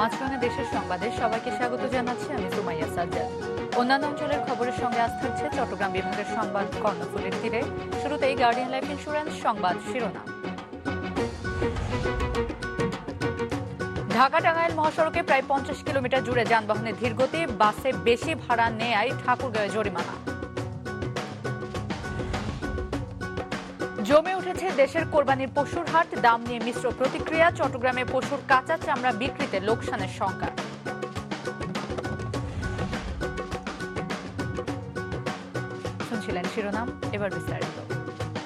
মাঝখানে দেশের সংবাদে সবাইকে স্বাগত জানাচ্ছি আমি সুমাইয়া সাজ্জাদ। অন্যান্য অঞ্চলের খবরের সঙ্গে আজ থাকছে চট্টগ্রাম বিভাগের সংবাদ কর্ণফুলীর তীরে। শুরুতেই গার্ডিয়ান লাইফ ইন্স্যুরেন্স সংবাদ শিরোনাম। ঢাকা টাঙ্গাইল মহাসড়কে প্রায় 50 কিলোমিটার জুড়ে যানবাহনের ধীরগতি, বাসে বেশি ভাড়া নেয়ায় ঠাকুরগাঁওয়ে জরিমানা। জমে উঠেছে দেশের কোরবানির পশুর হাট, দাম নিয়ে মিশ্র প্রতিক্রিয়া। চট্টগ্রামে পশুর কাঁচা চামড়া বিক্রিতে লোকসানের শঙ্কা। শুনছিলেন শিরোনাম, এবার বিস্তারিত।